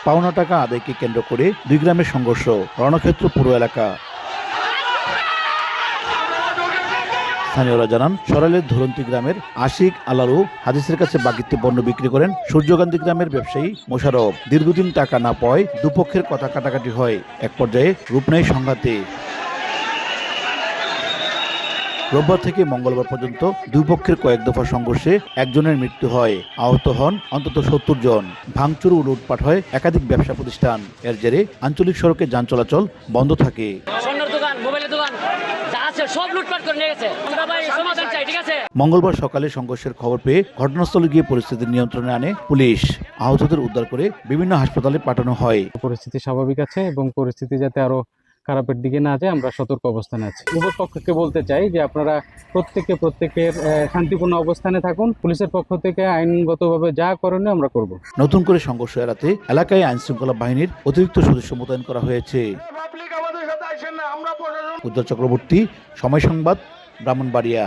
পাওনা টাকা আদায়কে কেন্দ্র করে দুই গ্রামের সংঘর্ষ, রণক্ষেত্র পুরো এলাকা। স্থানীয়রা জানান, সরাইলের ধরন্তী গ্রামের আশিক আলারু হাদিসের কাছে বাকিতে পণ্য বিক্রি করেন সূর্যকান্তি গ্রামের ব্যবসায়ী মোশারফ। দীর্ঘদিন টাকা না পাওয়ায় দুপক্ষের কথা কাটাকাটি হয়। এক পর্যায়ে রূপ নেয় সংঘাতে। রোববার থেকে মঙ্গলবার পর্যন্ত দুই পক্ষের কয়েক দফা সংঘর্ষে একজনের মৃত্যু হয়, আহত হন অন্তত 70 জন। ভাঙচুর ও লুটপাট হয় একাধিক ব্যবসা প্রতিষ্ঠান। এর জেরে আঞ্চলিক সড়কে যান চলাচল বন্ধ থাকে। মঙ্গলবার সকালে সংঘর্ষের খবর পেয়ে ঘটনাস্থলে গিয়ে পরিস্থিতি নিয়ন্ত্রণে আনে পুলিশ। আহতদের উদ্ধার করে বিভিন্ন হাসপাতালে পাঠানো হয়। পরিস্থিতি স্বাভাবিক আছে এবং পরিস্থিতি যাতে আরো খারাপের দিকে না যায় আমরা সতর্ক অবস্থানে আছি। উভয় পক্ষকে বলতে চাই যে আপনারা প্রত্যেকের শান্তিপূর্ণ অবস্থানে থাকুন। পুলিশের পক্ষ থেকে আইনগতভাবে যা করণীয় আমরা করব। নতুন করে সংঘর্ষ এড়াতে এলাকায় আইন শৃঙ্খলা বাহিনীর অতিরিক্ত সদস্য মোতায়েন করা হয়েছে। উজ্জ্বল চক্রবর্তী, সময় সংবাদ, ব্রাহ্মণবাড়িয়া।